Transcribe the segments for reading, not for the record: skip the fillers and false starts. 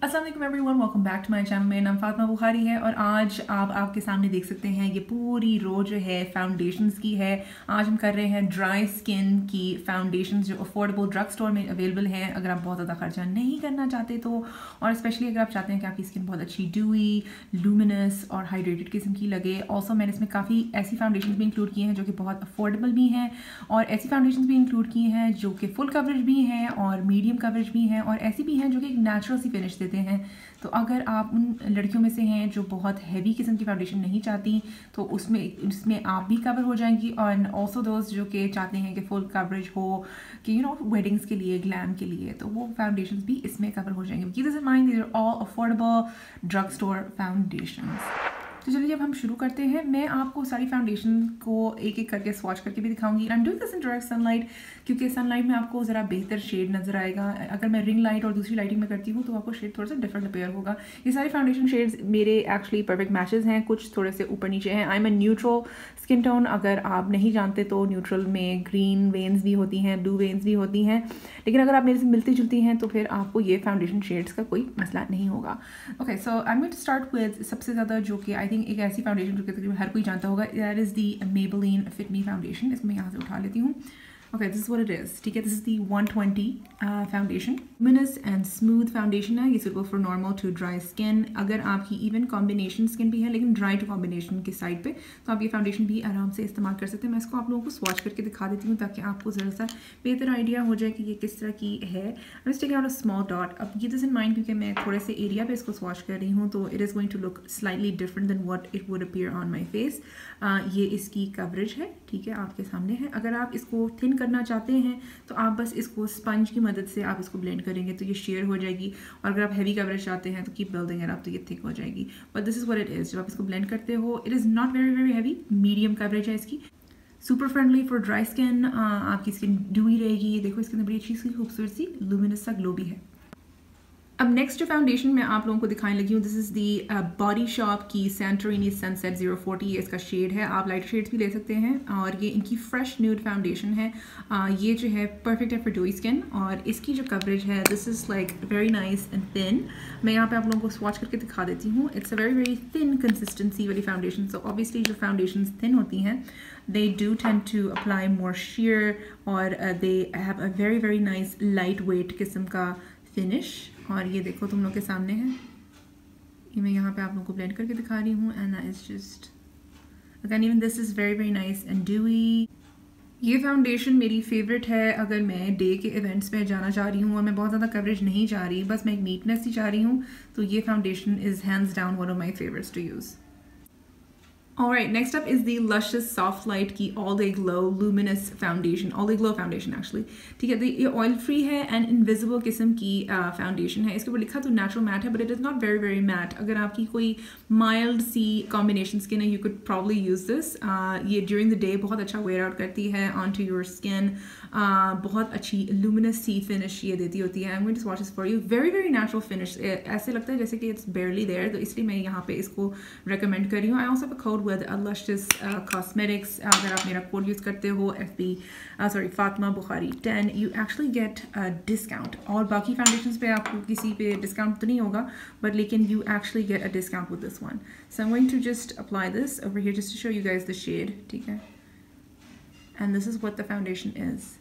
अस्सलाम वालेकुम everyone, welcome back to my channel. मेरा नाम फातिमा बुखारी है और आज आप आपके सामने देख सकते हैं ये पूरी रो जो है फाउंडेशंस की है। आज हम कर रहे हैं ड्राई स्किन की फाउंडेशंस जो अफोर्डेबल ड्रग स्टोर में अवेलेबल हैं अगर आप बहुत ज़्यादा खर्चा नहीं करना चाहते तो, और स्पेशली अगर आप चाहते हैं कि आपकी स्किन बहुत अच्छी ड्यूई, लूमिनस और हाइड्रेटेड किस्म की लगे। ऑल्सो मैंने इसमें काफ़ी ऐसी फाउंडेशन भी इंक्लूड की हैं जो कि बहुत अफोर्डेबल भी हैं और ऐसी फाउंडेशन भी इंक्लूड की हैं जो कि फुल कवरेज भी हैं और मीडियम कवरेज भी हैं और ऐसी भी हैं जो कि एक नेचुरल सी फिनिश देते हैं। तो अगर आप उन लड़कियों में से हैं जो बहुत हैवी किस्म की फाउंडेशन नहीं चाहती तो उसमें आप भी कवर हो जाएंगी, और ऑल्सो दोस्त जो कि चाहते हैं कि फुल कवरेज हो कि वेडिंग्स के लिए, ग्लैम के लिए, तो वो फाउंडेशन भी इसमें कवर हो जाएंगे। Keep this in mind, these are all affordable drug store foundations. तो चलिए जब हम शुरू करते हैं, मैं आपको सारी फाउंडेशन को एक एक करके स्वॉच करके भी दिखाऊंगी। I am doing this in direct sunlight क्योंकि सनलाइट में आपको ज़रा बेहतर शेड नज़र आएगा। अगर मैं रिंग लाइट और दूसरी लाइटिंग में करती हूँ तो आपको शेड थोड़ा सा डिफरेंट अपीयर होगा। ये सारी फाउंडेशन शेड्स मेरे एक्चुअली परफेक्ट मैचेस हैं, कुछ थोड़े से ऊपर नीचे हैं। I am a neutral skin tone, अगर आप नहीं जानते तो न्यूट्रल में ग्रीन वेन्स भी होती हैं, ब्लू वेन्स भी होती हैं, लेकिन अगर आप मेरे से मिलती जुलती हैं तो फिर आपको ये फाउंडेशन शेड्स का कोई मसला नहीं होगा। Okay, so I am going to start with सबसे ज़्यादा जो कि आई थिंक एक ऐसी फाउंडेशन जो कि तकरीबन हर कोई जानता होगा, that is the Maybelline Fit Me foundation. इसको मैं यहाँ से उठा लेती हूँ। Okay, this is what it is. ठीक है, this is the 120 foundation. Luminous and smooth foundation है, ये suitable for normal to dry skin. अगर आपकी इवन कॉम्बिनेशन स्किन भी है लेकिन ड्राई टू कॉम्बिनेशन के साइड पे, तो आप ये फाउंडेशन भी आराम से इस्तेमाल कर सकते हैं। मैं इसको आप लोगों को स्वॉच करके दिखा देती हूँ ताकि आपको ज़रा सा बेहतर आइडिया हो जाए कि ये किस तरह की है। Let's take out a small dot. अब कीप दिस इन माइंड क्योंकि मैं थोड़े से एरिया पे इसको स्वॉच कर रही हूँ तो it is going to look slightly different then what it would appear on my face. ये इसकी कवरेज है, ठीक है, आपके सामने है। अगर आप इसको थिन करना चाहते हैं तो आप बस इसको स्पंज की मदद से आप इसको ब्लेंड करेंगे तो ये शेयर हो जाएगी, और अगर आप हैवी कवरेज चाहते हैं तो कीप बिल्डिंग इट अप तो ये थिक हो जाएगी। But this is what it is. जब आप इसको ब्लेंड करते हो, it is not very very heavy, medium coverage है इसकी, super friendly for dry skin. आपकी स्किन ड्यूई रहेगी। ये देखो इसके अंदर बड़ी अच्छी सी खूबसूरत सी लुमिनस सा ग्लो भी है। अब नेक्स्ट जो फाउंडेशन मैं आप लोगों को दिखाने लगी हूँ, this is the body shop की Santorini Sunset 040, ये इसका शेड है। आप लाइट शेड्स भी ले सकते हैं और ये इनकी फ्रेश न्यूड फाउंडेशन है। ये जो है परफेक्ट है फॉर ड्यूई स्किन और इसकी जो कवरेज है, this is like very nice and thin. मैं यहाँ पे आप लोगों को स्वॉच करके दिखा देती हूँ। It's a very very thin consistency वाली फाउंडेशन। सो ऑब्वियसली जो फाउंडेशन थिन होती हैं they do tend to apply more sheer और they have a very very nice lightweight किस्म का फिनिश। और ये देखो तुम लोग के सामने है, ये मैं यहाँ पे आप लोगों को ब्लेंड करके दिखा रही हूँ and it's just again even this is very very nice and dewy. ये फाउंडेशन मेरी फेवरेट है अगर मैं डे के इवेंट्स पे जाना चाह रही हूँ और मैं बहुत ज़्यादा कवरेज नहीं चाह रही, बस मैं एक नीटनेस ही चाह रही हूँ, तो ये foundation is hands down one of my favourites to use. Alright, next up is the Luscious Soft Light की All Day Glow Luminous Foundation, All Day Glow Foundation actually, ठीक है। ये ऑयल फ्री है एंड इनविजिबल किस्म की foundation है। इसके ऊपर लिखा तो नेचुरल मैट है but it is not very very matte. अगर आपकी कोई माइल्ड सी कॉम्बिनेशन स्किन है, you could probably use this. ये ड्यूरिंग द डे बहुत अच्छा वेयर आउट करती है ऑन टू योर स्किन। बहुत अच्छी लुमिनस सी फिनिश ये देती होती है। I am going to swatch this for you, very very natural finish. ऐसे लगता है जैसे कि इट्स बेयरली देयर, तो इसलिए मैं यहाँ पे इसको रिकमेंड कर रही हूँ। I also have a code with Luscious Cosmetics. अगर आप मेरा कोड यूज़ करते हो Fatima Bukhari 10, you actually get a discount. और बाकी फाउंडेशंस पे आपको किसी पे डिस्काउंट तो नहीं होगा, बट लेकिन you actually get a discount with this one. So I'm going to just apply this over here just to show you guys the shade, ठीक है? And this is what the foundation is.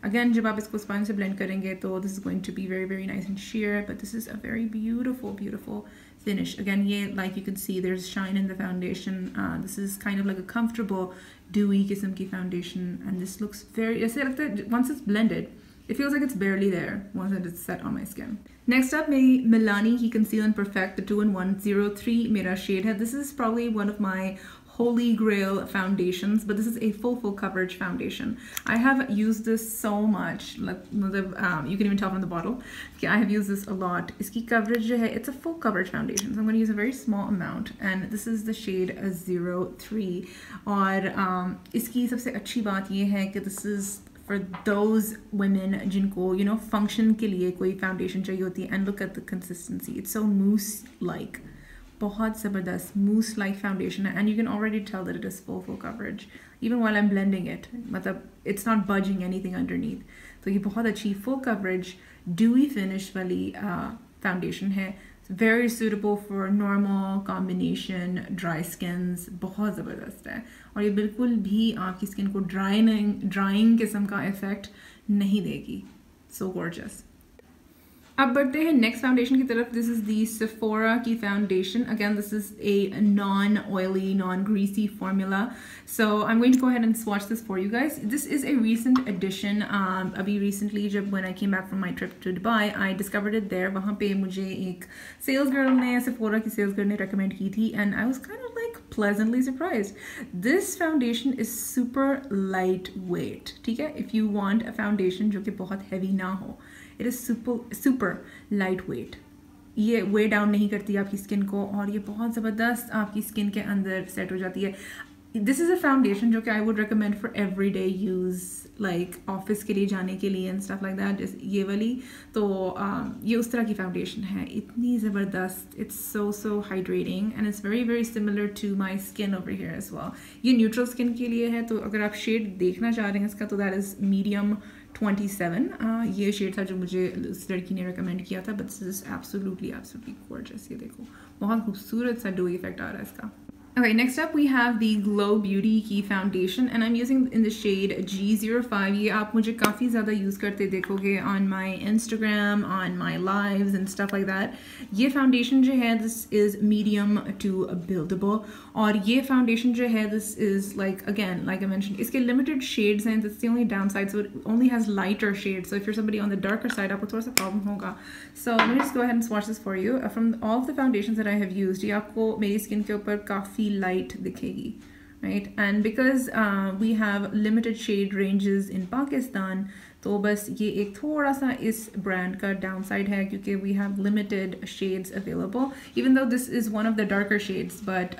Again, जब आप इसको sponge से blend करेंगे तो this is going to be very very nice and sheer, but this is a very beautiful beautiful finish. Again, yeah, like you can see there's shine in the foundation. This is kind of like a comfortable dewy किस्म की foundation and this looks very, ऐसे लगता है once it's blended it feels like it's barely there once it's set on my skin. Next up मेरी Milani की Conceal and Perfect, the 2-in-1 03 मेरा shade है. This is probably one of my holy grail foundations, but this is a full coverage foundation. I have used this so much, like you can even tell from the bottle. Okay, I have used this a lot. Iski coverage hai, it's a full coverage foundation, so I'm going to use a very small amount, and this is the shade 03. और इसकी सबसे अच्छी बात ये है कि this is for those women जिनको function के लिए कोई foundation चाहिए होती है, and look at the consistency. It's so mousse like. बहुत ज़बरदस्त मूस लाइक फाउंडेशन है and you can already tell that it is full coverage even while I am blending it, मतलब it's not budging anything underneath. तो ये बहुत अच्छी full coverage dewy finish वाली foundation है, very suitable for normal combination dry skins, बहुत ज़बरदस्त है और ये बिल्कुल भी आपकी स्किन को ड्राइंग किस्म का इफ़ेक्ट नहीं देगी। So gorgeous. अब बढ़ते हैं नेक्स्ट फाउंडेशन की तरफ। दिस इज़ दी सेफोरा की foundation. Again this is a non oily non greasy formula, so I am going to go ahead and swatch this for you guys. This is a recent addition. अभी recently जब when I came back from my trip to Dubai I discovered it there. वहाँ पे मुझे एक sales girl ने, Sephora की sales girl ने recommend की थी and I was kind of like pleasantly surprised. This foundation is super lightweight. ठीक है, if you want a foundation जो कि बहुत heavy ना हो, it is super lightweight. ये वे डाउन नहीं करती आपकी स्किन को और ये बहुत ज़बरदस्त आपकी स्किन के अंदर सेट हो जाती है। दिस इज़ अ फाउंडेशन जो कि I would recommend for every day use, like office के लिए जाने के लिए एंड स्टफ लाइक दैट, जैसे ये वाली। तो ये उस तरह की फाउंडेशन है, इतनी ज़बरदस्त, it's so hydrating and it's very very similar to my skin over here as well. ये न्यूट्रल स्किन के लिए है, तो अगर आप शेड देखना चाह रहे हैं इसका तो दैट इज़ मीडियम 27। ये शेड था जो मुझे उस लड़की ने रिकमेंड किया था, but this is absolutely gorgeous. ये देखो बहुत खूबसूरत सा डोई इफेक्ट आ रहा है इसका। Okay, next up we have the Glow Beauty की foundation and I'm using in the shade G05. ये आप मुझे काफ़ी ज़्यादा यूज़ करते देखोगे on my Instagram, on my lives and stuff like that. ये foundation जो है this is medium to buildable और ये foundation जो है this is like again like I mentioned इसके limited shades हैं, that's the only downside, so it only has lighter shades. So if you're somebody on the darker side आपको थोड़ा सा problem होगा. So let me just go ahead and swatch this for you. From all of the foundations that I have used, ये आपको मेरी skin के ऊपर काफ़ी light दिखेगी, right? And because we have limited shade ranges in Pakistan, तो बस ये एक थोड़ा सा इस ब्रांड का डाउनसाइड है क्योंकि we have limited shades available, even though this is one of the darker shades, but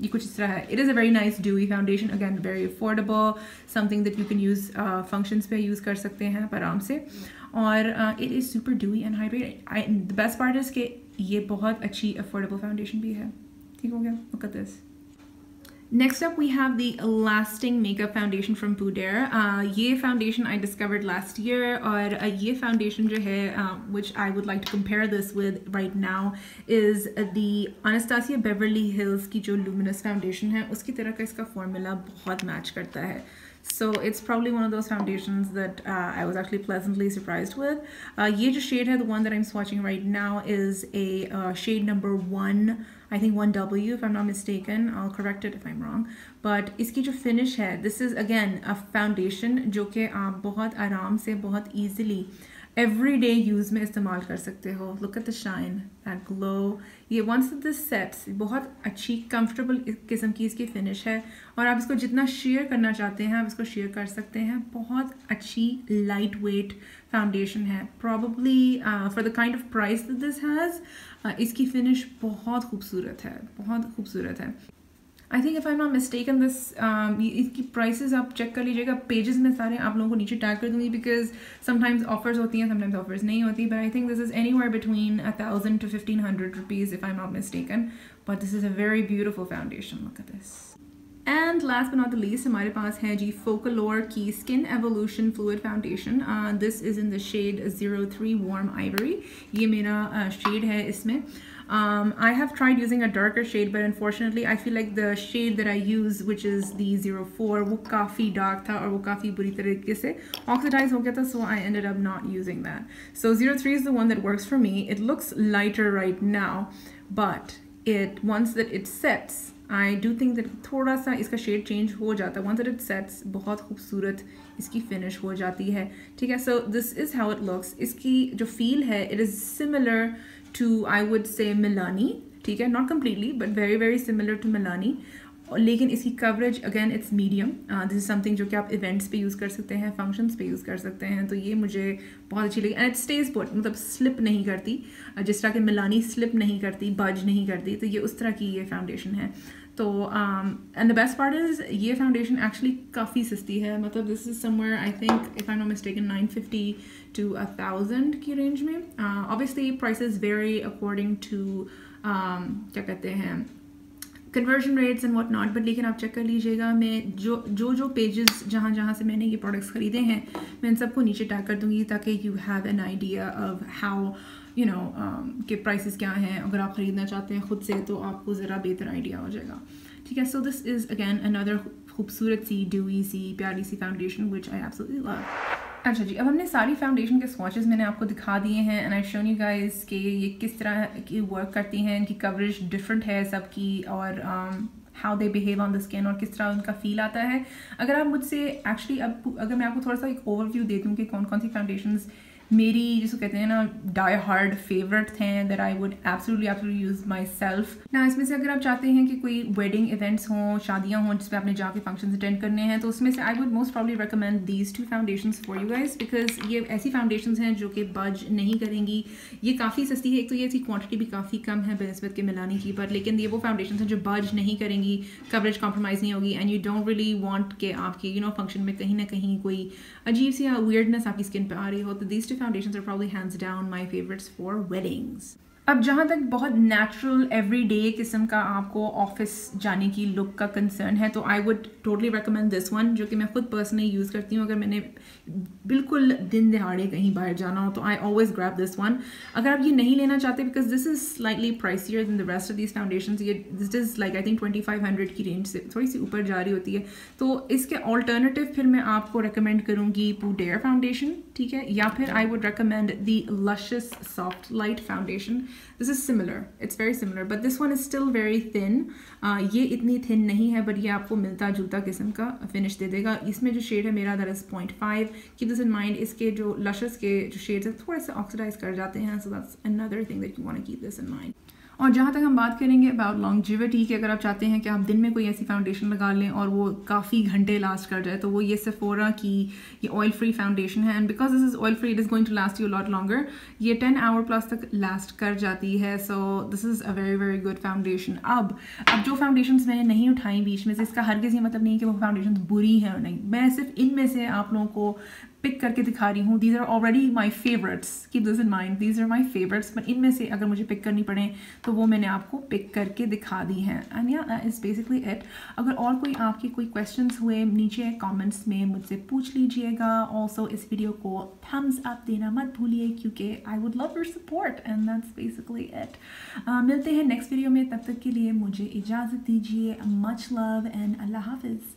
ये कुछ इस तरह है। It is a very nice dewy foundation, again very affordable, something that you can use functions पे use कर सकते हैं आप आराम से, और it is super dewy and hydrating. The best part is कि ये बहुत अच्छी affordable foundation भी है। ठीक हो गया? Look at this. Next up we have the Lasting Makeup Foundation from Pudare. ये foundation I discovered last year और ये foundation जो है which I would like to compare this with right now is the Anastasia Beverly Hills की जो Luminous Foundation है उसकी तरह का इसका formula बहुत match करता है. So it's probably one of those foundations that I was actually pleasantly surprised with. ये जो shade है, the one that I'm swatching right now is a shade number 1, I think 1W if I'm not mistaken. I'll correct it if I'm wrong. But इसकी जो finish है, this is again a foundation जो कि आप बहुत आराम से बहुत easily everyday use में इस्तेमाल कर सकते हो. Look at the shine, that glow. ये once this sets, बहुत अच्छी comfortable किस्म की इसकी finish है और आप इसको जितना शेयर करना चाहते हैं आप इसको शेयर कर सकते हैं. बहुत अच्छी lightweight foundation है. Probably for the kind of price that this has, इसकी finish बहुत खूबसूरत है, बहुत खूबसूरत है. I think if I'm not mistaken, this इसकी prices आप check कर लीजिएगा. Pages में सारे आप लोगों को नीचे tag कर दूँगी because sometimes offers होती हैं, sometimes offers नहीं होती. But I think this is anywhere between 1,000 to 1,500 rupees if I'm not mistaken. But this is a very beautiful foundation. Look at this. And last but not the least, हमारे पास है जी Focallure की Skin Evolution Fluid Foundation. This is in the shade 03 Warm Ivory. ये मेरा shade है इसमें. I have tried using a darker shade, but unfortunately I feel like the shade that I use, which is the 04, वो काफ़ी dark था और वो काफ़ी बुरी तरीके से oxidize हो गया था, so I ended up not using that. So 03 is the one that works for me. It looks lighter right now, but once that it sets, I do think that थोड़ा सा इसका shade change हो जाता है. Once that it sets, बहुत खूबसूरत इसकी finish हो जाती है. ठीक है, so this is how it looks. इसकी जो feel है, it is similar to, I would say, Milani. ठीक है, not completely, but very very similar to Milani. लेकिन इसकी coverage again it's medium. This is something जो कि आप events पे use कर सकते हैं, functions पे use कर सकते हैं. तो ये मुझे बहुत अच्छी लगी and it stays put, मतलब slip नहीं करती, जिस तरह के Milani slip नहीं करती, budge नहीं करती. तो ये उस तरह की ये foundation है. तो and the best part is ये foundation actually काफ़ी सस्ती है. मतलब this is somewhere I think if I'm not mistaken 950 to 1,000 की range में. Obviously prices vary according to क्या कहते हैं conversion rates and what not, but लेकिन आप चेक कर लीजिएगा. मैं जो pages जहाँ से मैंने ये products खरीदे हैं मैं इन सबको नीचे टैग कर दूँगी ताकि you have an idea of how you know के प्राइसेस क्या हैं, अगर आप ख़रीदना चाहते हैं ख़ुद से तो आपको ज़रा बेहतर आइडिया हो जाएगा, ठीक है। So this is again another खूबसूरत सी ड्यूई सी प्यारी सी foundation which I absolutely love. अच्छा जी, अब हमने सारी फाउंडेशन के स्वॉचेस मैंने आपको दिखा दिए हैं and I shown you guys कि ये किस तरह की वर्क करती हैं, इनकी कवरेज डिफरेंट है सबकी, और how they behave on the skin और किस तरह उनका फील आता है। अगर आप मुझसे एक्चुअली अब अगर मैं आपको थोड़ा सा एक ओवरव्यू दे दूँ कि कौन कौन सी फाउंडेशंस मेरी जिसको कहते हैं ना डाई हार्ड फेवरेट हैं, that I would absolutely use my self ना। इसमें से अगर आप चाहते हैं कि कोई वेडिंग इवेंट्स हों, शादियाँ हों जिसपे आपने जाके फंक्शंस अटेंड करने हैं, तो उसमें से I would most probably recommend these 2 foundations for you guys, because ये ऐसी फाउंडेशंस हैं जो कि बज नहीं करेंगी। ये काफ़ी सस्ती है, एक तो ये इसकी क्वांटिटी भी काफ़ी कम है बेनिस्बत के मिलानी की, पर लेकिन ये वो फाउंडेशंस हैं जो बज नहीं करेंगी, कवरेज कॉम्प्रोमाइज़ नहीं होगी, and you don't really want कि आपके यू नो फंक्शन में कहीं ना कहीं कोई अजीब सी वियर्डनेस आपकी स्किन पे आ रही हो। तो these 2 foundations are probably hands down my favorites for weddings. अब जहाँ तक बहुत नेचुरल एवरीडे किस्म का आपको ऑफिस जाने की लुक का कंसर्न है, तो I would totally recommend this one, जो कि मैं खुद पर्सनली यूज़ करती हूँ। अगर मैंने बिल्कुल दिन दिहाड़े कहीं बाहर जाना हो तो I always grab this one. अगर आप ये नहीं लेना चाहते, because this is slightly pricier than the rest of these foundations, ये this is like I think 2500 की रेंज से थोड़ी सी ऊपर जा रही होती है, तो इसके ऑल्टरनेटिव फिर मैं आपको रिकमेंड करूँगी पूडेयर फाउंडेशन, ठीक है, या फिर I would recommend the luscious soft light foundation. This is similar, it's very similar, but this one is still very thin. ये इतनी थिन नहीं है, बट ये आपको मिलता जुलता किस्म का फिनिश दे देगा। इसमें जो शेड है मेरा that is 0.5। Keep this in mind, इसके जो लशस के जो शेड्स हैं थोड़े से ऑक्सीडाइज कर जाते हैं, so that's another thing that you want to keep this in mind. और जहाँ तक हम बात करेंगे अबाउट लॉन्जिविटी कि अगर आप चाहते हैं कि आप दिन में कोई ऐसी फाउंडेशन लगा लें और वो काफ़ी घंटे लास्ट कर जाए, तो वो ये सेफोरा की ये ऑयल फ्री फाउंडेशन है, and because this is oil free it is going to last you lot longer. ये 10 आवर प्लस तक लास्ट कर जाती है, so this is a very very good foundation. अब जो फाउंडेशंस मैंने नहीं उठाई बीच में से, इसका हरगिज़ ये मतलब नहीं है कि वो फाउंडेशन बुरी हैं और नहीं, मैं सिर्फ इनमें से आप लोगों को पिक करके दिखा रही हूँ। These are already my favourites, keep this in mind, these are my favourites, but इनमें से अगर मुझे पिक करनी पड़े तो वो मैंने आपको पिक करके दिखा दी हैं। एंड या दैट इज़ बेसिकली इट। अगर और कोई आपके कोई क्वेश्चंस हुए नीचे कमेंट्स में मुझसे पूछ लीजिएगा। ऑल्सो इस वीडियो को थम्स अप देना मत भूलिए, क्योंकि I would love your support, and that's basically it. मिलते हैं नेक्स्ट वीडियो में, तब तक के लिए मुझे इजाज़त दीजिए। मच लव एंड अल्लाह हाफिज़।